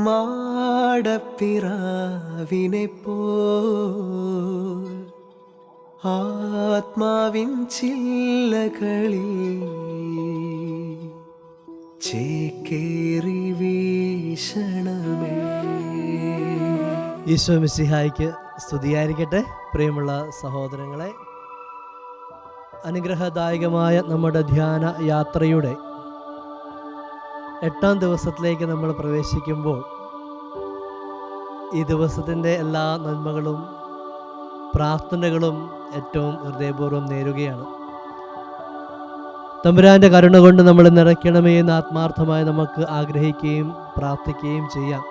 മാടപ്പിറാവിനെ പോൽ ആത്മാവിൻ ചില്ലകളിൽ ചേക്കേറി വീശണമേ. ഈശോ മിശിഹായ്ക്ക് സ്തുതിയായിരിക്കട്ടെ. പ്രിയമുള്ള സഹോദരങ്ങളെ, അനുഗ്രഹദായകമായ നമ്മുടെ ധ്യാന യാത്രയുടെ 8ാം ദിവസത്തിലേക്ക് നമ്മൾ പ്രവേശിക്കുമ്പോൾ ഈ ദിവസത്തിൻ്റെ എല്ലാ നന്മകളും പ്രാർത്ഥനകളും ഏറ്റവും ഹൃദയപൂർവ്വം നേരുകയാണ്. തമ്പുരാൻ്റെ കരുണ കൊണ്ട് നമ്മൾ നിറയ്ക്കണമേ എന്ന് ആത്മാർത്ഥമായി നമുക്ക് ആഗ്രഹിക്കുകയും പ്രാർത്ഥിക്കുകയും ചെയ്യാം.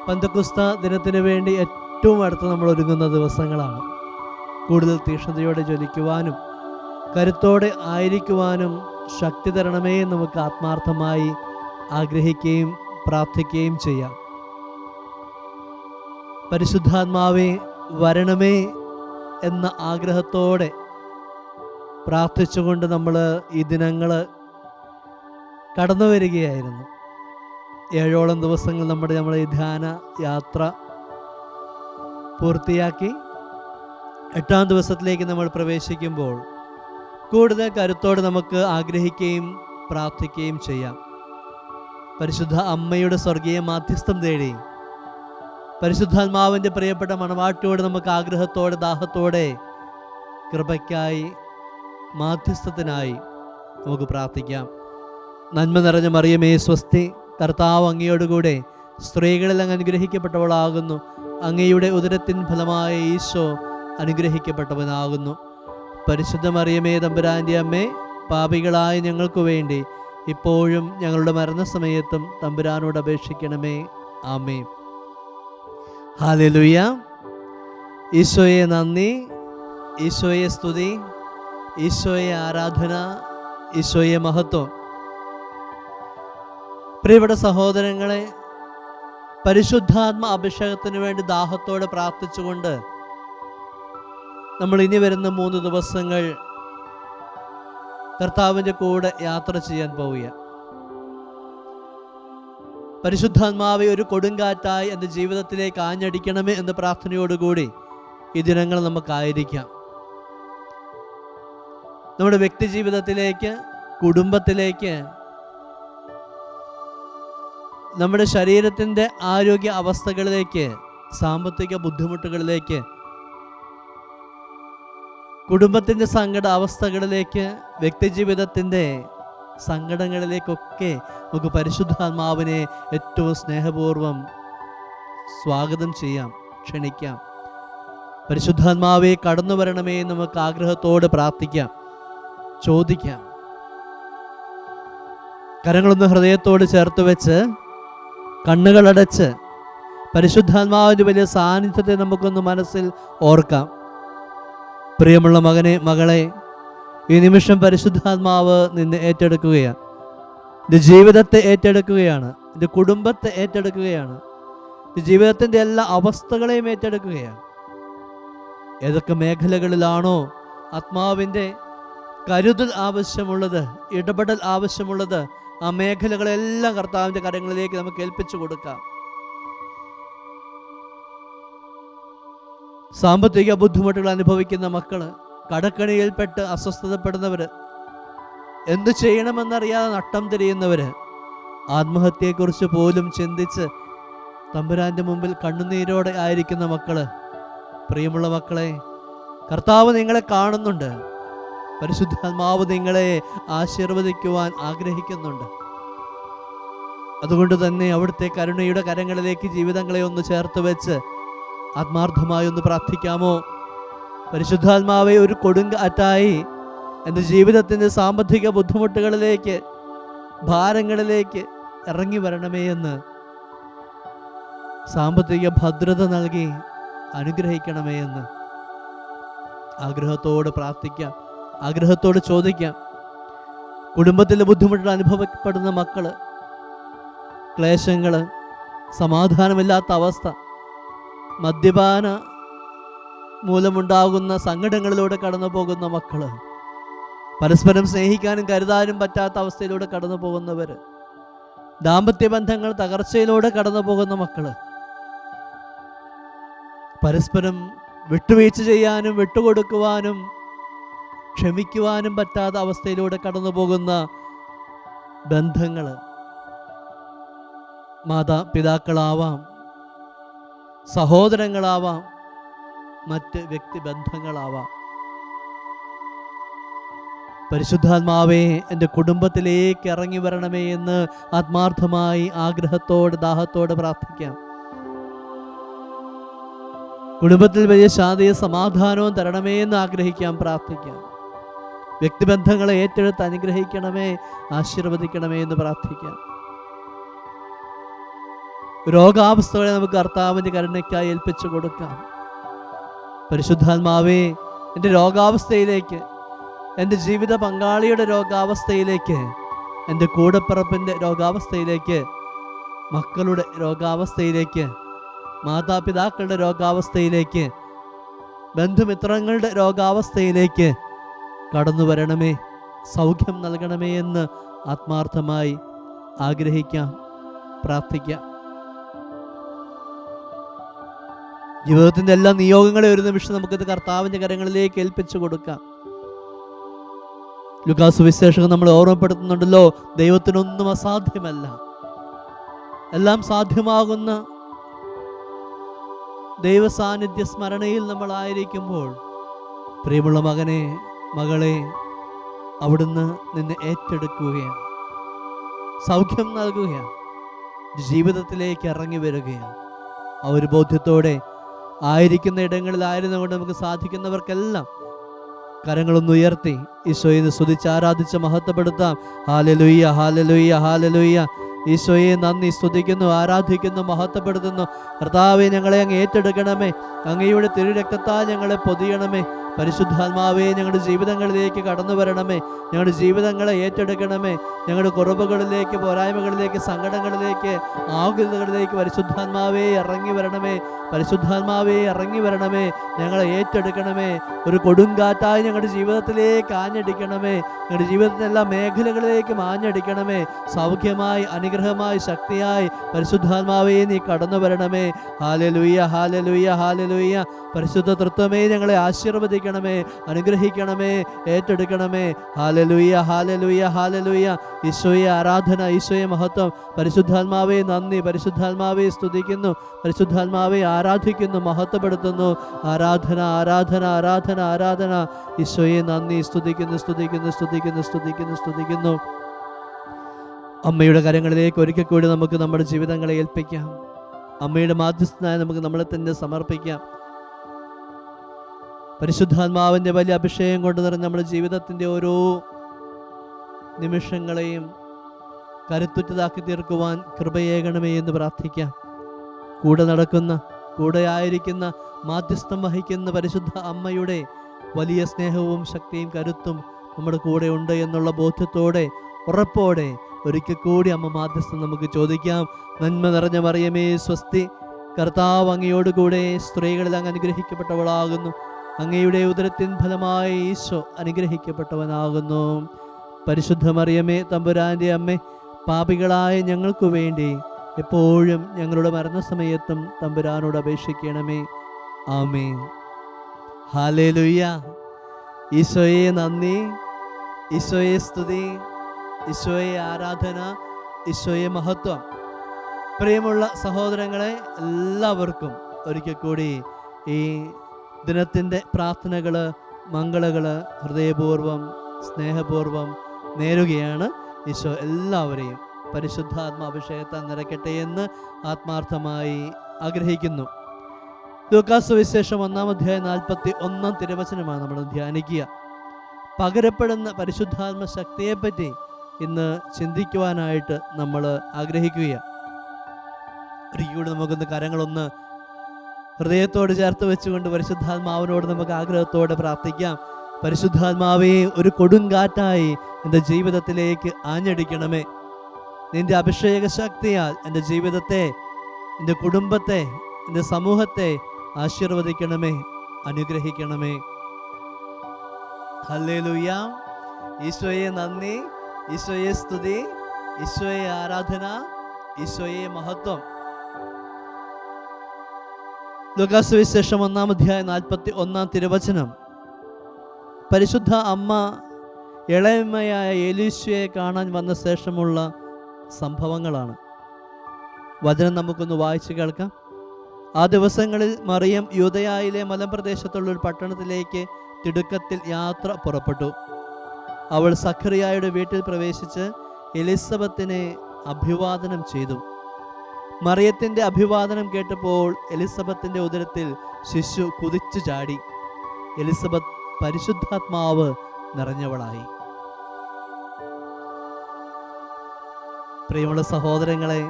പെന്തക്കോസ്ത ദിനത്തിന് വേണ്ടി ഏറ്റവും അടുത്ത് നമ്മൾ ഒരുങ്ങുന്ന ദിവസങ്ങളാണ്. കൂടുതൽ തീക്ഷ്ണതയോടെ ജ്വലിക്കുവാനും കരുത്തോടെ ആയിരിക്കുവാനും ശക്തി തരണമേ എന്ന് നമുക്ക് ആത്മാർത്ഥമായി ആഗ്രഹിക്കുകയും പ്രാർത്ഥിക്കുകയും ചെയ്യാം. പരിശുദ്ധാത്മാവേ വരണമേ എന്ന ആഗ്രഹത്തോടെ പ്രാർത്ഥിച്ചുകൊണ്ട് നമ്മൾ ഈ ദിനങ്ങൾ കടന്നു വരികയായിരുന്നു. 7ഓളം ദിവസങ്ങൾ നമ്മുടെ ഈ ധ്യാന യാത്ര പൂർത്തിയാക്കി 8ാം ദിവസത്തിലേക്ക് നമ്മൾ പ്രവേശിക്കുമ്പോൾ കൂടുതൽ കരുത്തോടെ നമുക്ക് ആഗ്രഹിക്കുകയും പ്രാർത്ഥിക്കുകയും ചെയ്യാം. പരിശുദ്ധ അമ്മയുടെ സ്വർഗീയ മാധ്യസ്ഥം തേടി പരിശുദ്ധാത്മാവിൻ്റെ പ്രിയപ്പെട്ട മണവാട്ടിയോട് നമുക്ക് ആഗ്രഹത്തോടെ ദാഹത്തോടെ കൃപയ്ക്കായി മാധ്യസ്ഥത്തിനായി നമുക്ക് പ്രാർത്ഥിക്കാം. നന്മ നിറഞ്ഞ മറിയമേ സ്വസ്തി, കർത്താവ് അങ്ങയോടുകൂടെ സ്ത്രീകളിൽ അങ്ങ് അനുഗ്രഹിക്കപ്പെട്ടവളാകുന്നു. അങ്ങയുടെ ഉദരത്തിൻ ഫലമായ ഈശോ അനുഗ്രഹിക്കപ്പെട്ടവനാകുന്നു. പരിശുദ്ധ മറിയമേ തമ്പുരാൻ്റെ അമ്മേ, പാപികളായ ഞങ്ങൾക്ക് വേണ്ടി ഇപ്പോഴും ഞങ്ങളുടെ മരണസമയത്തും തമ്പുരാനോട് അപേക്ഷിക്കണമേ. ആമേൻ. ഹല്ലേലൂയ. ഈശോയെ നന്ദി, ഈശോയെ സ്തുതി, ഈശോയെ ആരാധന, ഈശോയെ മഹത്വം. പ്രിയപ്പെട്ട സഹോദരങ്ങളെ, പരിശുദ്ധാത്മ അഭിഷേകത്തിന് വേണ്ടി ദാഹത്തോടെ പ്രാർത്ഥിച്ചുകൊണ്ട് നമ്മൾ ഇനി വരുന്ന 3 ദിവസങ്ങൾ കർത്താവിൻ്റെ കൂടെ യാത്ര ചെയ്യാൻ പോവുക. പരിശുദ്ധാത്മാവെ ഒരു കൊടുങ്കാറ്റായി എൻ്റെ ജീവിതത്തിലേക്ക് ആഞ്ഞടിക്കണമേ എന്ന പ്രാർത്ഥനയോടുകൂടി ഈ ദിനങ്ങൾ നമുക്കായിരിക്കാം. നമ്മുടെ വ്യക്തി ജീവിതത്തിലേക്ക്, കുടുംബത്തിലേക്ക്, നമ്മുടെ ശരീരത്തിൻ്റെ ആരോഗ്യ അവസ്ഥകളിലേക്ക്, സാമ്പത്തിക ബുദ്ധിമുട്ടുകളിലേക്ക്, കുടുംബത്തിൻ്റെ സങ്കട അവസ്ഥകളിലേക്ക്, വ്യക്തിജീവിതത്തിൻ്റെ സങ്കടങ്ങളിലേക്കൊക്കെ നമുക്ക് പരിശുദ്ധാത്മാവിനെ ഏറ്റവും സ്നേഹപൂർവ്വം സ്വാഗതം ചെയ്യാം, ക്ഷണിക്കാം. പരിശുദ്ധാത്മാവെ കടന്നു വരണമേ നമുക്ക് ആഗ്രഹത്തോടെ പ്രാർത്ഥിക്കാം, ചോദിക്കാം. കരങ്ങളൊന്ന് ഹൃദയത്തോട് ചേർത്ത് വെച്ച് കണ്ണുകളടച്ച് പരിശുദ്ധാത്മാവിൻ്റെ വലിയ സാന്നിധ്യത്തെ നമുക്കൊന്ന് മനസ്സിൽ ഓർക്കാം. പ്രിയമുള്ള മകനെ, മകളെ, ഈ നിമിഷം പരിശുദ്ധാത്മാവ് നിന്നെ ഏറ്റെടുക്കുകയാണ്. നിന്റെ ജീവിതത്തെ ഏറ്റെടുക്കുകയാണ്, നിന്റെ കുടുംബത്തെ ഏറ്റെടുക്കുകയാണ്, നിന്റെ ജീവിതത്തിൻ്റെ എല്ലാ അവസ്ഥകളെയും ഏറ്റെടുക്കുകയാണ്. ഏതൊക്കെ മേഖലകളിലാണോ ആത്മാവിൻ്റെ കരുതൽ ആവശ്യമുള്ളത്, ഇടപെടൽ ആവശ്യമുള്ളത്, ആ മേഖലകളെല്ലാം കർത്താവിൻ്റെ കരങ്ങളിലേക്ക് നമുക്ക് ഏൽപ്പിച്ചു കൊടുക്കാം. സാമ്പത്തിക ബുദ്ധിമുട്ടുകൾ അനുഭവിക്കുന്ന മക്കള്, കടക്കണിയിൽപ്പെട്ട് അസ്വസ്ഥതപ്പെടുന്നവർ, എന്തു ചെയ്യണമെന്നറിയാതെ നട്ടം തിരിയുന്നവർ, ആത്മഹത്യയെക്കുറിച്ച് പോലും ചിന്തിച്ച് തമ്പുരാൻ്റെ മുമ്പിൽ കണ്ണുനീരോടെ ആയിരിക്കുന്ന മക്കള്, പ്രിയമുള്ള മക്കളെ, കർത്താവ് നിങ്ങളെ കാണുന്നുണ്ട്. പരിശുദ്ധാത്മാവ് നിങ്ങളെ ആശീർവദിക്കുവാൻ ആഗ്രഹിക്കുന്നുണ്ട്. അതുകൊണ്ട് തന്നെ അവിടുത്തെ കരുണയുടെ കരങ്ങളിലേക്ക് ജീവിതങ്ങളെ ഒന്ന് ചേർത്ത് വെച്ച് ആത്മാർത്ഥമായി ഒന്ന് പ്രാർത്ഥിക്കാമോ? പരിശുദ്ധാത്മാവെ ഒരു കൊടുങ്കാറ്റായി എൻ്റെ ജീവിതത്തിൻ്റെ സാമ്പത്തിക ബുദ്ധിമുട്ടുകളിലേക്ക്, ഭാരങ്ങളിലേക്ക് ഇറങ്ങി വരണമേ എന്ന്, സാമ്പത്തിക ഭദ്രത നൽകി അനുഗ്രഹിക്കണമേ എന്ന് ആഗ്രഹത്തോട് പ്രാർത്ഥിക്കാം, ആഗ്രഹത്തോട് ചോദിക്കാം. കുടുംബത്തിലെ ബുദ്ധിമുട്ടുകൾ അനുഭവപ്പെടുന്ന മക്കള്, ക്ലേശങ്ങള്, സമാധാനമില്ലാത്ത അവസ്ഥ, മദ്യപാന മൂലമുണ്ടാകുന്ന സങ്കടങ്ങളിലൂടെ കടന്നു പോകുന്ന മക്കള്, പരസ്പരം സ്നേഹിക്കാനും കരുതാനും പറ്റാത്ത അവസ്ഥയിലൂടെ കടന്നു പോകുന്നവർ, ദാമ്പത്യ ബന്ധങ്ങൾ തകർച്ചയിലൂടെ കടന്നു പോകുന്ന മക്കള്, പരസ്പരം വിട്ടുവീഴ്ച ചെയ്യാനും വിട്ടുകൊടുക്കുവാനും ക്ഷമിക്കുവാനും പറ്റാത്ത അവസ്ഥയിലൂടെ കടന്നു പോകുന്ന ബന്ധങ്ങൾ, മാതാപിതാക്കളാവാം, സഹോദരങ്ങളാവാം, മറ്റ് വ്യക്തിബന്ധങ്ങളാവാം. പരിശുദ്ധാത്മാവേ, എൻ്റെ കുടുംബത്തിലേക്ക് ഇറങ്ങി വരണമേ എന്ന് ആത്മാർത്ഥമായി ആഗ്രഹത്തോടെ ദാഹത്തോടെ പ്രാർത്ഥിക്കാം. കുടുംബത്തിൽ വലിയ ശാന്തിയും സമാധാനവും തരണമേ എന്ന് ആഗ്രഹിക്കാം, പ്രാർത്ഥിക്കാം. വ്യക്തിബന്ധങ്ങളെ ഏറ്റെടുത്ത് അനുഗ്രഹിക്കണമേ, ആശീർവദിക്കണമേ എന്ന് പ്രാർത്ഥിക്കാം. രോഗാവസ്ഥകളെ നമുക്ക് കർത്താവിൻ്റെ കരുണയ്ക്കായി ഏൽപ്പിച്ചു കൊടുക്കാം. പരിശുദ്ധാത്മാവേ, എൻ്റെ രോഗാവസ്ഥയിലേക്ക്, എൻ്റെ ജീവിത പങ്കാളിയുടെ രോഗാവസ്ഥയിലേക്ക്, എൻ്റെ കൂടപ്പിറപ്പിൻ്റെ രോഗാവസ്ഥയിലേക്ക്, മക്കളുടെ രോഗാവസ്ഥയിലേക്ക്, മാതാപിതാക്കളുടെ രോഗാവസ്ഥയിലേക്ക്, ബന്ധുമിത്രങ്ങളുടെ രോഗാവസ്ഥയിലേക്ക് കടന്നു വരണമേ, സൗഖ്യം നൽകണമേ എന്ന് ആത്മാർത്ഥമായി ആഗ്രഹിക്കാം, പ്രാർത്ഥിക്കാം. ജീവിതത്തിൻ്റെ എല്ലാ നിയോഗങ്ങളെ ഒരു നിമിഷം നമുക്കിത് കർത്താവിൻ്റെ കരങ്ങളിലേക്ക് ഏൽപ്പിച്ചു കൊടുക്കാം. ലൂക്കാസ് സുവിശേഷകൻ നമ്മളെ ഓർമ്മപ്പെടുത്തുന്നുണ്ടല്ലോ, ദൈവത്തിനൊന്നും അസാധ്യമല്ല. എല്ലാം സാധ്യമാകുന്ന ദൈവ സാന്നിധ്യ സ്മരണയിൽ നമ്മളായിരിക്കുമ്പോൾ, പ്രിയമുള്ള മകനെ, മകളെ, അവിടുന്ന് നിന്നെ ഏറ്റെടുക്കുകയാണ്, സൗഖ്യം നൽകുകയാണ്, ജീവിതത്തിലേക്ക് ഇറങ്ങി വരികയാണ്. ആ ഒരു ബോധ്യത്തോടെ ആയിരിക്കുന്ന ഇടങ്ങളിലായിരുന്നു കൊണ്ട് നമുക്ക് സാധിക്കുന്നവർക്കെല്ലാം കരങ്ങളൊന്ന് ഉയർത്തി ഈശോയെ സ്തുതിച്ച് ആരാധിച്ച് മഹത്വപ്പെടുത്താം. Hallelujah, hallelujah, hallelujah. ഈശോയെ നന്ദി, സ്തുതിക്കുന്നു, ആരാധിക്കുന്നു, മഹത്വപ്പെടുത്തുന്നു. കർത്താവേ, ഞങ്ങളെ അങ്ങ് ഏറ്റെടുക്കണമേ, അങ്ങയുടെ തിരുരക്തത്താൽ ഞങ്ങളെ പൊതിയണമേ. പരിശുദ്ധാത്മാവേ, ഞങ്ങളുടെ ജീവിതങ്ങളിലേക്ക് കടന്നു വരണമേ, ഞങ്ങളുടെ ജീവിതങ്ങളെ ഏറ്റെടുക്കണമേ. ഞങ്ങളുടെ കുറവുകളിലേക്ക്, പോരായ്മകളിലേക്ക്, സങ്കടങ്ങളിലേക്ക്, ആകുലതകളിലേക്ക് പരിശുദ്ധാത്മാവേ ഇറങ്ങി വരണമേ. പരിശുദ്ധാത്മാവേ ഇറങ്ങി വരണമേ, ഞങ്ങളെ ഏറ്റെടുക്കണമേ. ഒരു കൊടുങ്കാറ്റായി ഞങ്ങളുടെ ജീവിതത്തിലേക്ക് ആഞ്ഞടിക്കണമേ. ഞങ്ങളുടെ ജീവിതത്തിൻ്റെ എല്ലാ മേഖലകളിലേക്കും ആഞ്ഞടിക്കണമേ. സൗഖ്യമായി, അനുഗ്രഹമായി, ശക്തിയായി പരിശുദ്ധാത്മാവേ നീ കടന്നു വരണമേ. Hallelujah, hallelujah, hallelujah. പരിശുദ്ധ തൃത്വമേ, ഞങ്ങളെ ആശീർവദിക്കണമേ, അനുഗ്രഹിക്കണമേ, ഏറ്റെടുക്കണമേ. Hallelujah, hallelujah, hallelujah. ഈശോയെ ആരാധന, ഈശോയെ മഹത്വം. പരിശുദ്ധാത്മാവേ നന്ദി, പരിശുദ്ധാത്മാവേ സ്തുതിക്കുന്നു, പരിശുദ്ധാത്മാവേ ആരാധിക്കുന്നു, മഹത്വപ്പെടുത്തുന്നു. ആരാധന, ആരാധന, ആരാധന, ആരാധന. ഈശോയെ നന്ദി, സ്തുതിക്കുന്നു, സ്തുതിക്കുന്നു, സ്തുതിക്കുന്നു, സ്തുതിക്കുന്നു, സ്തുതിക്കുന്നു. അമ്മയുടെ കരങ്ങളിലേക്ക് ഒരിക്കൽ കൂടി നമുക്ക് നമ്മുടെ ജീവിതങ്ങളെ ഏൽപ്പിക്കാം. അമ്മയുടെ മാധ്യസ്ഥനായി നമുക്ക് നമ്മളെ തന്നെ സമർപ്പിക്കാം. പരിശുദ്ധാത്മാവിൻ്റെ വലിയ അഭിഷേകം കൊണ്ട് നിറഞ്ഞ നമ്മുടെ ജീവിതത്തിൻ്റെ ഓരോ നിമിഷങ്ങളെയും കരുത്തുറ്റതാക്കി തീർക്കുവാൻ കൃപയേകണമേ എന്ന് പ്രാർത്ഥിക്കാം. കൂടെ നടക്കുന്ന, കൂടെ ആയിരിക്കുന്ന, മാധ്യസ്ഥം വഹിക്കുന്ന പരിശുദ്ധ അമ്മയുടെ വലിയ സ്നേഹവും ശക്തിയും കരുത്തും നമ്മുടെ കൂടെ ഉണ്ട് എന്നുള്ള ബോധ്യത്തോടെ, ഉറപ്പോടെ ഒരിക്കൽ കൂടി അമ്മ മാധ്യസ്ഥം നമുക്ക് ചോദിക്കാം. നന്മ നിറഞ്ഞ മറിയമേ സ്വസ്തി, കർത്താവ് അങ്ങയോടുകൂടെ സ്ത്രീകളിൽ അങ്ങ് അനുഗ്രഹിക്കപ്പെട്ടവളാകുന്നു. അങ്ങയുടെ ഉദരത്തിൻ ഫലമായ ഈശോ അനുഗ്രഹിക്കപ്പെട്ടവനാകുന്നു. പരിശുദ്ധ മറിയമേ തമ്പുരാൻ്റെ അമ്മേ, പാപികളായ ഞങ്ങൾക്ക് വേണ്ടി എപ്പോഴും ഞങ്ങളുടെ മരണസമയത്തും തമ്പുരാനോട് അപേക്ഷിക്കണമേ. ആമേൻ. ഹല്ലേലൂയ. ഈശോയെ നന്ദി, ഈശോയെ സ്തുതി, ഈശോയെ ആരാധന, ഈശോയെ മഹത്വം. പ്രിയമുള്ള സഹോദരങ്ങളെ, എല്ലാവർക്കും ഒരിക്കൽ കൂടി ഈ ദിനത്തിൻ്റെ പ്രാർത്ഥനകൾ, മംഗളകൾ ഹൃദയപൂർവ്വം, സ്നേഹപൂർവ്വം നേരുകയാണ്. ഈശോ എല്ലാവരെയും പരിശുദ്ധാത്മാഭിഷേകത്താൽ നിറയ്ക്കട്ടെ എന്ന് ആത്മാർത്ഥമായി ആഗ്രഹിക്കുന്നു. ലൂക്കാസ് സുവിശേഷം 1-ാം അധ്യായം 41-ാം തിരുവചനമാണ് നമ്മൾ ധ്യാനിക്കുക. പകരപ്പെടുന്ന പരിശുദ്ധാത്മ ശക്തിയെപ്പറ്റി ഇന്ന് ചിന്തിക്കുവാനായിട്ട് നമ്മൾ ആഗ്രഹിക്കുകയാണ്. ഒരിക്കലും നമുക്കൊന്ന് കരങ്ങളൊന്ന് ഹൃദയത്തോട് ചേർത്ത് വെച്ചുകൊണ്ട് പരിശുദ്ധാത്മാവിനോട് നമുക്ക് ആഗ്രഹത്തോടെ പ്രാർത്ഥിക്കാം. പരിശുദ്ധാത്മാവേ, ഒരു കൊടുങ്കാറ്റായി എൻ്റെ ജീവിതത്തിലേക്ക് ആഞ്ഞടിക്കണമേ. നിന്റെ അഭിഷേക ശക്തിയാൽ എൻ്റെ ജീവിതത്തെ, എൻ്റെ കുടുംബത്തെ, എൻ്റെ സമൂഹത്തെ ആശീർവദിക്കണമേ, അനുഗ്രഹിക്കണമേ. ഹല്ലേലൂയ. ഈശോയെ നന്ദി, ഈശോയെ സ്തുതി, ഈശോയെ ആരാധന, ഈശോയെ മഹത്വം. ലൂക്കാസ് സുവിശേഷം 1-ാം അധ്യായം 41-ാം തിരുവചനം. പരിശുദ്ധ അമ്മ ഇളയമ്മയായ എലീശയെ കാണാൻ വന്ന ശേഷമുള്ള സംഭവങ്ങളാണ്. വചനം നമുക്കൊന്ന് വായിച്ചു കേൾക്കാം. ആ ദിവസങ്ങളിൽ മറിയം യൂദയായിലെ മലമ്പ്രദേശത്തുള്ള ഒരു പട്ടണത്തിലേക്ക് തിടുക്കത്തിൽ യാത്ര പുറപ്പെട്ടു. അവൾ സഖറിയായുടെ വീട്ടിൽ പ്രവേശിച്ച് എലിസബത്തിനെ അഭിവാദനം ചെയ്തു. മറിയത്തിൻ്റെ അഭിവാദനം കേട്ടപ്പോൾ എലിസബത്തിൻ്റെ ഉദരത്തിൽ ശിശു കുതിച്ചു ചാടി. എലിസബത്ത് പരിശുദ്ധാത്മാവ് നിറഞ്ഞവളായി. പ്രിയമുള്ള സഹോദരങ്ങളെ,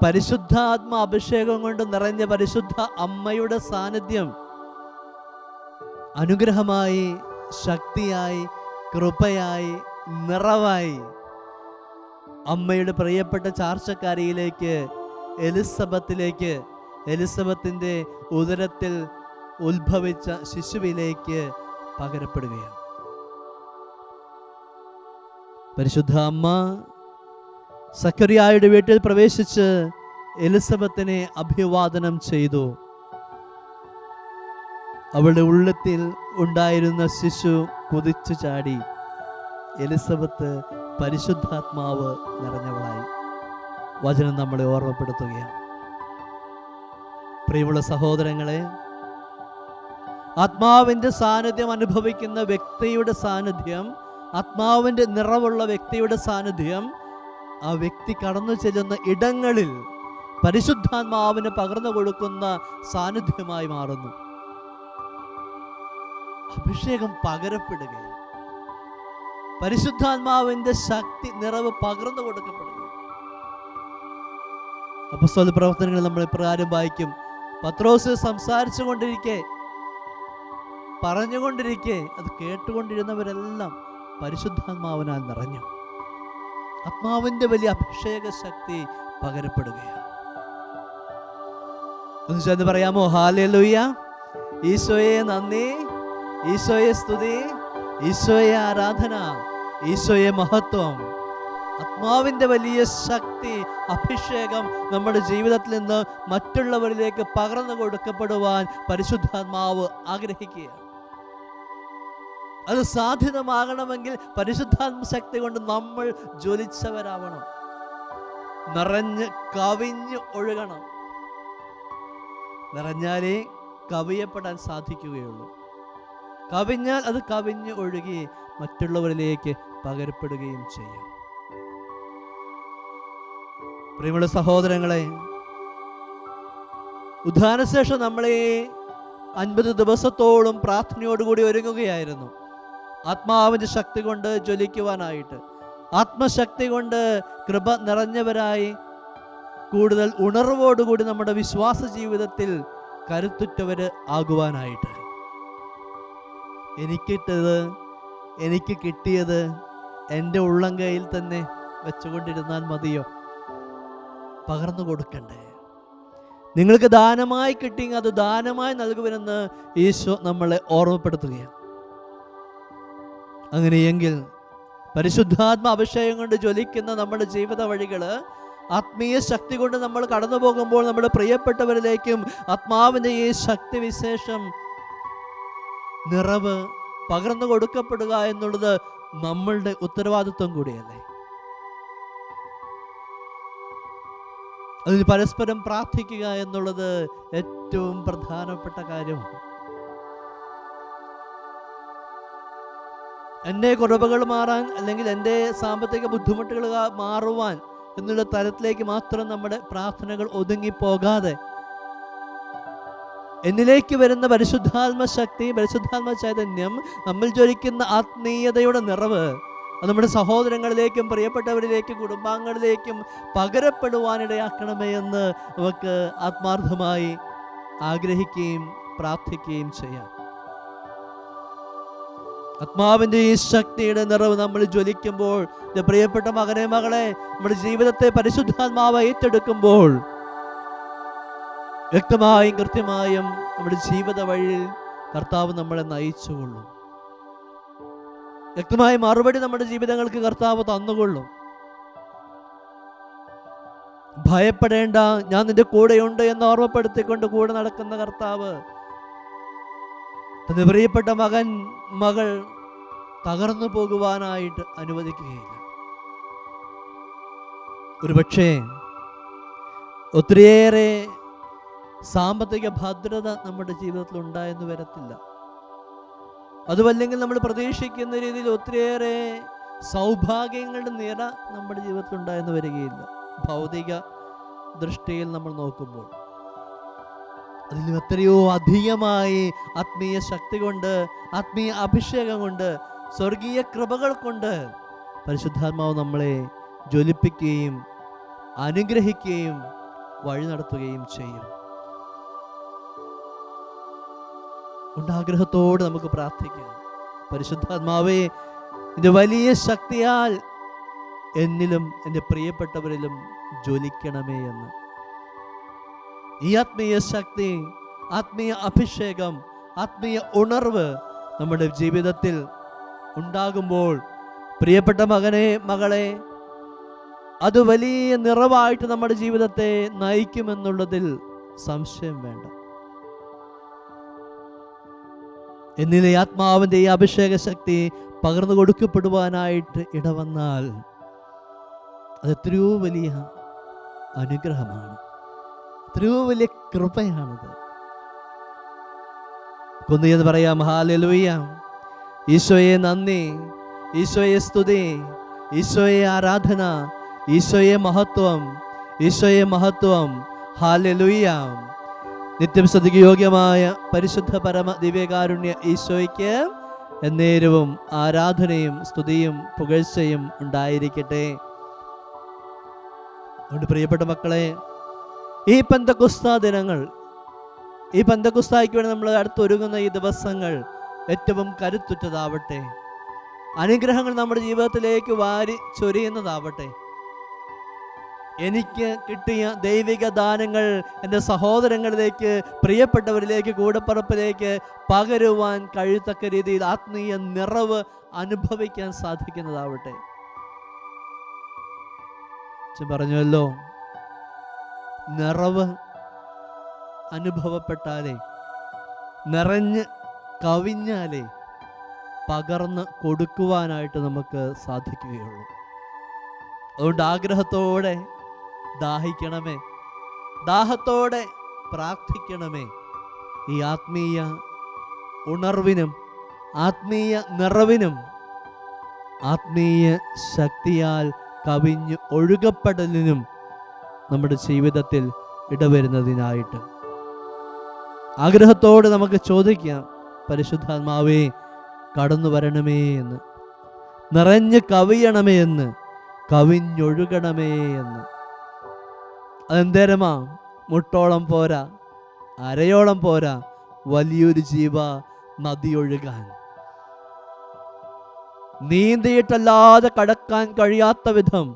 പരിശുദ്ധാത്മ അഭിഷേകം കൊണ്ട് നിറഞ്ഞ പരിശുദ്ധ അമ്മയുടെ സാന്നിധ്യം അനുഗ്രഹമായി, ശക്തിയായി, കൃപയായി, നിറവായി അമ്മയുടെ പ്രിയപ്പെട്ട ചാർച്ചക്കാരിയിലേക്ക്, എലിസബത്തിലേക്ക്, എലിസബത്തിൻ്റെ ഉദരത്തിൽ ഉത്ഭവിച്ച ശിശുവിലേക്ക് പകരപ്പെടുകയാണ്. പരിശുദ്ധ അമ്മ സഖറിയായുടെ വീട്ടിൽ പ്രവേശിച്ച് എലിസബത്തിനെ അഭിവാദനം ചെയ്തു. അവളുടെ ഉള്ളത്തിൽ ഉണ്ടായിരുന്ന ശിശു കുതിച്ചു ചാടി. എലിസബത്ത് പരിശുദ്ധാത്മാവ് നിറഞ്ഞവളായി. വചനം നമ്മളെ ഓർമ്മപ്പെടുത്തുകയാണ്. പ്രിയമുള്ള സഹോദരങ്ങളെ, ആത്മാവിൻ്റെ സാന്നിധ്യം അനുഭവിക്കുന്ന വ്യക്തിയുടെ സാന്നിധ്യം, ആത്മാവിൻ്റെ നിറവുള്ള വ്യക്തിയുടെ സാന്നിധ്യം ആ വ്യക്തി കടന്നു ചെല്ലുന്ന ഇടങ്ങളിൽ പരിശുദ്ധാത്മാവിന് പകർന്നു കൊടുക്കുന്ന സാന്നിധ്യമായി മാറുന്നു. അഭിഷേകം പകരപ്പെടുകയാണ്. പരിശുദ്ധാത്മാവിന്റെ ശക്തി, നിറവ് പകർന്നു കൊടുക്കപ്പെടുകയാണ്. അപ്പോസ്തല പ്രവർത്തനങ്ങൾ നമ്മൾ ഇപ്രകാരം വായിക്കും. പത്രോസ് സംസാരിച്ചു കൊണ്ടിരിക്കെ, പറഞ്ഞുകൊണ്ടിരിക്കെ അത് കേട്ടുകൊണ്ടിരുന്നവരെല്ലാം പരിശുദ്ധാത്മാവിനാൽ നിറഞ്ഞു. ആത്മാവിന്റെ വലിയ അഭിഷേക ശക്തി പകരപ്പെടുകയാണ്. ഒന്ന് ചേർന്ന് പറയാമോ? ഹല്ലേലൂയ. ഈശോയെ നന്ദി, ഈശോയെ സ്തുതി, ഈശോയെ ആരാധന, ഈശോയെ മഹത്വം. ആത്മാവിന്റെ വലിയ ശക്തി, അഭിഷേകം നമ്മുടെ ജീവിതത്തിൽ നിന്ന് മറ്റുള്ളവരിലേക്ക് പകർന്നു കൊടുക്കപ്പെടുവാൻ പരിശുദ്ധാത്മാവ് ആഗ്രഹിക്കുകയാണ്. അത് സാധ്യതമാകണമെങ്കിൽ പരിശുദ്ധാത്മ ശക്തി കൊണ്ട് നമ്മൾ ജ്വലിച്ചവരാവണം. നിറഞ്ഞ് കവിഞ്ഞ് ഒഴുകണം. നിറഞ്ഞാലേ കവിയപ്പെടാൻ സാധിക്കുകയുള്ളൂ. കവിഞ്ഞാൽ അത് കവിഞ്ഞ് ഒഴുകി മറ്റുള്ളവരിലേക്ക് പകരപ്പെടുകയും ചെയ്യും. പ്രിയമുള്ള സഹോദരങ്ങളെ, ഉദ്ധാനശേഷം നമ്മളെ 50 ദിവസത്തോളം പ്രാർത്ഥനയോടുകൂടി ഒരുങ്ങുകയായിരുന്നു. ആത്മാവിൻ്റെ ശക്തി കൊണ്ട് ജ്വലിക്കുവാനായിട്ട്, ആത്മശക്തി കൊണ്ട് കൃപ നിറഞ്ഞവരായി, കൂടുതൽ ഉണർവോടുകൂടി നമ്മുടെ വിശ്വാസ ജീവിതത്തിൽ കരുത്തുറ്റവര് ആകുവാനായിട്ട്. എനിക്കിട്ടത്, എനിക്ക് കിട്ടിയത് എൻ്റെ ഉള്ളം കയ്യിൽ തന്നെ വെച്ചുകൊണ്ടിരുന്നാൽ മതിയോ? പകർന്നു കൊടുക്കണ്ടേ? നിങ്ങൾക്ക് ദാനമായി കിട്ടിയെങ്കിൽ അത് ദാനമായി നൽകുവനെന്ന് ഈശോ നമ്മളെ ഓർമ്മപ്പെടുത്തുകയാണ്. അങ്ങനെയെങ്കിൽ പരിശുദ്ധാത്മ അഭിഷേകം കൊണ്ട് ജ്വലിക്കുന്ന നമ്മുടെ ജീവിത വഴികള്, ആത്മീയ ശക്തി കൊണ്ട് നമ്മൾ കടന്നു പോകുമ്പോൾ നമ്മുടെ പ്രിയപ്പെട്ടവരിലേക്കും ആത്മാവിൻ്റെ ഈ ശക്തി വിശേഷം, നിറവ് പകർന്നു കൊടുക്കപ്പെടുക എന്നുള്ളത് നമ്മളുടെ ഉത്തരവാദിത്വം കൂടിയല്ലേ? അതിന് പരസ്പരം പ്രാർത്ഥിക്കുക എന്നുള്ളത് ഏറ്റവും പ്രധാനപ്പെട്ട കാര്യമാണ്. എൻ്റെ കുറവുകൾ മാറാൻ, അല്ലെങ്കിൽ എൻ്റെ സാമ്പത്തിക ബുദ്ധിമുട്ടുകൾ മാറുവാൻ എന്നുള്ള തലത്തിലേക്ക് മാത്രം നമ്മുടെ പ്രാർത്ഥനകൾ ഒതുങ്ങിപ്പോകാതെ, എന്നിലേക്ക് വരുന്ന പരിശുദ്ധാത്മ ശക്തി, പരിശുദ്ധാത്മ ചൈതന്യം, നമ്മൾ ജ്വലിക്കുന്ന ആത്മീയതയുടെ നിറവ് അത് നമ്മുടെ സഹോദരങ്ങളിലേക്കും പ്രിയപ്പെട്ടവരിലേക്കും കുടുംബാംഗങ്ങളിലേക്കും പകരപ്പെടുവാനിടയാക്കണമേ എന്ന് നമുക്ക് ആത്മാർത്ഥമായി ആഗ്രഹിക്കുകയും പ്രാർത്ഥിക്കുകയും ചെയ്യാം. ആത്മാവിൻ്റെ ഈ ശക്തിയുടെ നിറവ് നമ്മൾ ജ്വലിക്കുമ്പോൾ, പ്രിയപ്പെട്ട മകനെ മകളെ, നമ്മുടെ ജീവിതത്തെ പരിശുദ്ധാത്മാവ് ഏറ്റെടുക്കുമ്പോൾ വ്യക്തമായും കൃത്യമായും നമ്മുടെ ജീവിത വഴിയിൽ കർത്താവ് നമ്മളെ നയിച്ചുകൊള്ളും. വ്യക്തമായ മറുപടി നമ്മുടെ ജീവിതങ്ങൾക്ക് കർത്താവ് തന്നുകൊള്ളും. ഭയപ്പെടേണ്ട, ഞാൻ നിന്റെ കൂടെയുണ്ട് എന്ന് ഓർമ്മപ്പെടുത്തിക്കൊണ്ട് കൂടെ നടക്കുന്ന കർത്താവ് തന്റെ പ്രിയപ്പെട്ട മകൻ മകൾ തകർന്നു പോകുവാനായിട്ട് അനുവദിക്കുകയില്ല. ഒരുപക്ഷേ ഒത്തിരിയേറെ സാമ്പത്തിക ഭദ്രത നമ്മുടെ ജീവിതത്തിൽ ഉണ്ടായെന്ന് വരത്തില്ല. അതുമല്ലെങ്കിൽ നമ്മൾ പ്രതീക്ഷിക്കുന്ന രീതിയിൽ ഒത്തിരിയേറെ സൗഭാഗ്യങ്ങളുടെ നിര നമ്മുടെ ജീവിതത്തിൽ ഉണ്ടായെന്ന് വരികയില്ല. ഭൗതിക ദൃഷ്ടിയിൽ നമ്മൾ നോക്കുമ്പോൾ അതിൽ എത്രയോ അധികമായി ആത്മീയ ശക്തി കൊണ്ട്, ആത്മീയ അഭിഷേകം കൊണ്ട്, സ്വർഗീയ കൃപകൾ കൊണ്ട് പരിശുദ്ധാത്മാവ് നമ്മളെ ജ്വലിപ്പിക്കുകയും അനുഗ്രഹിക്കുകയും വഴി നടത്തുകയും ചെയ്യും. ആഗ്രഹത്തോട് നമുക്ക് പ്രാർത്ഥിക്കാം, പരിശുദ്ധാത്മാവേ, നിന്റെ വലിയ ശക്തിയാൽ എന്നിലും എൻ്റെ പ്രിയപ്പെട്ടവരിലും ജ്വലിക്കണമേ എന്ന്. ഈ ആത്മീയ ശക്തി, ആത്മീയ അഭിഷേകം, ആത്മീയ ഉണർവ് നമ്മുടെ ജീവിതത്തിൽ ഉണ്ടാകുമ്പോൾ പ്രിയപ്പെട്ട മകനെ മകളെ, അത് വലിയ നിറവായിട്ട് നമ്മുടെ ജീവിതത്തെ നയിക്കുമെന്നുള്ളതിൽ സംശയം വേണ്ട. എന്നിലെ ആത്മാവിൻ്റെ ഈ അഭിഷേക ശക്തി പകർന്നു കൊടുക്കപ്പെടുവാനായിട്ട് ഇടവന്നാൽ അതെത്രയോ വലിയ അനുഗ്രഹമാണ്, എത്രയോ വലിയ കൃപയാണത്. എന്ന് പറയാം, ഹല്ലേലൂയ, ഈശോയെ നന്ദി, ഈശോയെ സ്തുതി, ഈശോയെ ആരാധന, ഈശോയെ മഹത്വം, ഈശോയെ മഹത്വം, ഹല്ലേലൂയ. നിത്യം സ്തുതിക്ക് യോഗ്യമായ പരിശുദ്ധ പരമ ദിവ്യകാരുണ്യ ഈശോയ്ക്ക് എന്നേരവും ആരാധനയും സ്തുതിയും പുകഴ്ചയും ഉണ്ടായിരിക്കട്ടെ. അതുകൊണ്ട് പ്രിയപ്പെട്ട മക്കളെ, ഈ പെന്തക്കോസ്താ ദിനങ്ങൾ, ഈ പെന്തക്കോസ്തായ്ക്ക് വേണ്ടി നമ്മൾ അടുത്തൊരുങ്ങുന്ന ഈ ദിവസങ്ങൾ ഏറ്റവും കരുത്തുറ്റതാവട്ടെ. അനുഗ്രഹങ്ങൾ നമ്മുടെ ജീവിതത്തിലേക്ക് വാരി ചൊരിയുന്നതാവട്ടെ. എനിക്ക് കിട്ടിയ ദൈവിക ദാനങ്ങൾ എൻ്റെ സഹോദരങ്ങളിലേക്ക്, പ്രിയപ്പെട്ടവരിലേക്ക്, കൂടപ്പറപ്പിലേക്ക് പകരുവാൻ കഴിയത്തക്ക രീതിയിൽ ആത്മീയ നിറവ് അനുഭവിക്കാൻ സാധിക്കുന്നതാവട്ടെ. പറഞ്ഞല്ലോ, നിറവ് അനുഭവപ്പെട്ടാലേ, നിറഞ്ഞ് കവിഞ്ഞാലേ പകർന്ന് കൊടുക്കുവാനായിട്ട് നമുക്ക് സാധിക്കുകയുള്ളൂ. അതുകൊണ്ട് ആഗ്രഹത്തോടെ ദാഹിക്കണമേ, ദാഹത്തോടെ പ്രാർത്ഥിക്കണമേ. ഈ ആത്മീയ ഉണർവിനും ആത്മീയ നിറവിനും ആത്മീയ ശക്തിയാൽ കവിഞ്ഞ് ഒഴുകപ്പെടലിനും നമ്മുടെ ജീവിതത്തിൽ ഇടവരുന്നതിനായിട്ട് ആഗ്രഹത്തോടെ നമുക്ക് ചോദിക്കാം, പരിശുദ്ധാത്മാവേ കടന്നു വരണമേ എന്ന്, നിറഞ്ഞ് കവിയണമേ എന്ന്, കവിഞ്ഞൊഴുകണമേ എന്ന്. അതെന്തേരമാ? മുട്ടോളം പോരാ, അരയോളം പോരാ, വലിയൊരു ജീവ നദി ഒഴുകാൻ, നീന്തിയിട്ടല്ലാതെ കടക്കാൻ കഴിയാത്ത വിധം.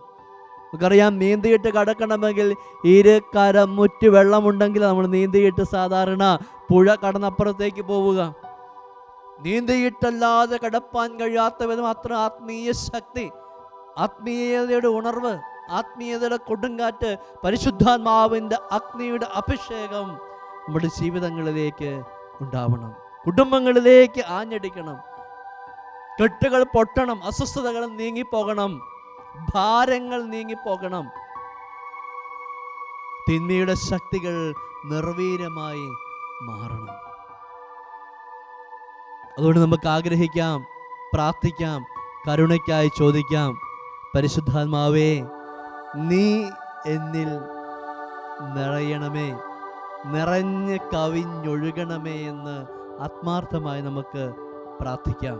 നമുക്കറിയാം, നീന്തിയിട്ട് കടക്കണമെങ്കിൽ ഇരുകരം മുറ്റി വെള്ളമുണ്ടെങ്കിൽ നമ്മൾ നീന്തിയിട്ട് സാധാരണ പുഴ കടന്നപ്പുറത്തേക്ക് പോവുക. നീന്തിയിട്ടല്ലാതെ കടപ്പാൻ കഴിയാത്ത വിധം അത്ര ആത്മീയ ശക്തി, ആത്മീയതയുടെ ഉണർവ്, ആത്മീയതയുടെ കൊടുങ്കാറ്റ്, പരിശുദ്ധാത്മാവിൻ്റെ അഗ്നിയുടെ അഭിഷേകം നമ്മുടെ ജീവിതങ്ങളിലേക്ക് ഉണ്ടാവണം. കുടുംബങ്ങളിലേക്ക് ആഞ്ഞടിക്കണം. കെട്ടുകൾ പൊട്ടണം, അസ്വസ്ഥതകൾ നീങ്ങിപ്പോകണം, ഭാരങ്ങൾ നീങ്ങിപ്പോകണം, തിന്മയുടെ ശക്തികൾ നിർവീര്യമായി മാറണം. അതുകൊണ്ട് നമുക്ക് ആഗ്രഹിക്കാം, പ്രാർത്ഥിക്കാം, കരുണയ്ക്കായി ചോദിക്കാം, പരിശുദ്ധാത്മാവേ നീ എന്നിൽ നിറയണമേ, നിറഞ്ഞ് കവിഞ്ഞൊഴുകണമേ എന്ന് ആത്മാർത്ഥമായി നമുക്ക് പ്രാർത്ഥിക്കാം.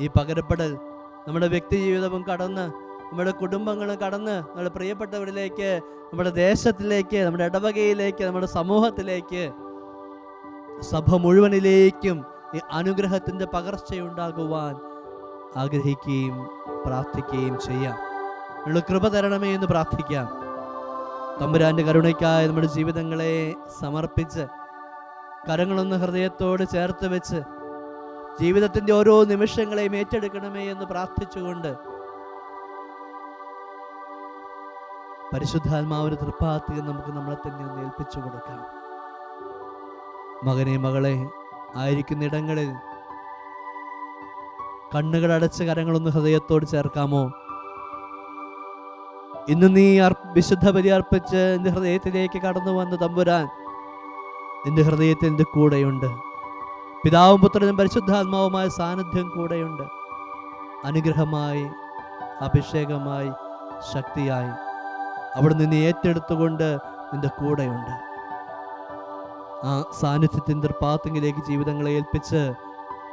ഈ പകരപ്പെടൽ നമ്മുടെ വ്യക്തി ജീവിതവും കടന്ന്, നമ്മുടെ കുടുംബങ്ങളും കടന്ന്, നമ്മുടെ പ്രിയപ്പെട്ടവരിലേക്ക്, നമ്മുടെ ദേശത്തിലേക്ക്, നമ്മുടെ ഇടവകയിലേക്ക്, നമ്മുടെ സമൂഹത്തിലേക്ക്, സഭ മുഴുവനിലേക്കും ഈ അനുഗ്രഹത്തിൻ്റെ പകർച്ചയുണ്ടാകുവാൻ ആഗ്രഹിക്കുകയും പ്രാർത്ഥിക്കുകയും ചെയ്യാം. നിങ്ങൾ കൃപ തരണമേ എന്ന് പ്രാർത്ഥിക്കാം. തമ്പുരാൻ്റെ കരുണയ്ക്കായി നമ്മുടെ ജീവിതങ്ങളെ സമർപ്പിച്ച് കരങ്ങളൊന്ന് ഹൃദയത്തോട് ചേർത്ത് വെച്ച് ജീവിതത്തിൻ്റെ ഓരോ നിമിഷങ്ങളെയും ഏറ്റെടുക്കണമേ എന്ന് പ്രാർത്ഥിച്ചുകൊണ്ട് പരിശുദ്ധാത്മാവിന്റെ തൃപ്പാത്തിയിൽ നമുക്ക് നമ്മളെ തന്നെ ഒന്ന് ഏൽപ്പിച്ചു കൊടുക്കാം. മകനെ, മകളെ, ആയിരിക്കുന്ന ഇടങ്ങളിൽ കണ്ണുകളടച്ച് കരങ്ങളൊന്ന് ഹൃദയത്തോട് ചേർക്കാമോ? ഇന്ന് നീ വിശുദ്ധ ബലി അർപ്പിച്ച് നിന്റെ ഹൃദയത്തിലേക്ക് കടന്നു വന്ന തമ്പുരാൻ നിന്റെ ഹൃദയത്തിൽ നിന്റെ കൂടെയുണ്ട്. പിതാവും പുത്രനും പരിശുദ്ധാത്മാവുമായ സാന്നിധ്യം കൂടെയുണ്ട്. അനുഗ്രഹമായി, അഭിഷേകമായി, ശക്തിയായി അവിടെ നിന്ന് ഏറ്റെടുത്തുകൊണ്ട് നിന്റെ കൂടെയുണ്ട്. ആ സാന്നിധ്യത്തിൻ്റെ തൃപ്പാത്തിലേക്ക് ജീവിതങ്ങളെ ഏൽപ്പിച്ച്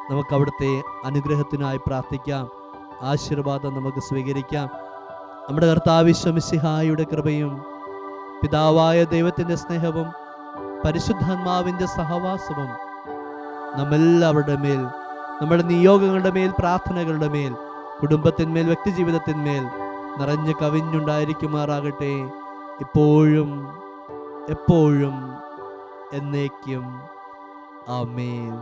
നമുക്ക് അവിടുത്തെ അനുഗ്രഹത്തിനായി പ്രാർത്ഥിക്കാം. ആശീർവാദം നമുക്ക് സ്വീകരിക്കാം. നമ്മുടെ കർത്താവ് ഈശോ മിശിഹായുടെ കൃപയും പിതാവായ ദൈവത്തിൻ്റെ സ്നേഹവും പരിശുദ്ധാത്മാവിൻ്റെ സഹവാസവും നമ്മെല്ലാവരുടെ മേൽ, നമ്മുടെ നിയോഗങ്ങളുടെ മേൽ, പ്രാർത്ഥനകളുടെ മേൽ, കുടുംബത്തിന്മേൽ, വ്യക്തിജീവിതത്തിന്മേൽ നിറഞ്ഞു കവിഞ്ഞുണ്ടായിരിക്കുമാറാകട്ടെ, ഇപ്പോഴും എപ്പോഴും എന്നേക്കും. ആമേൻ.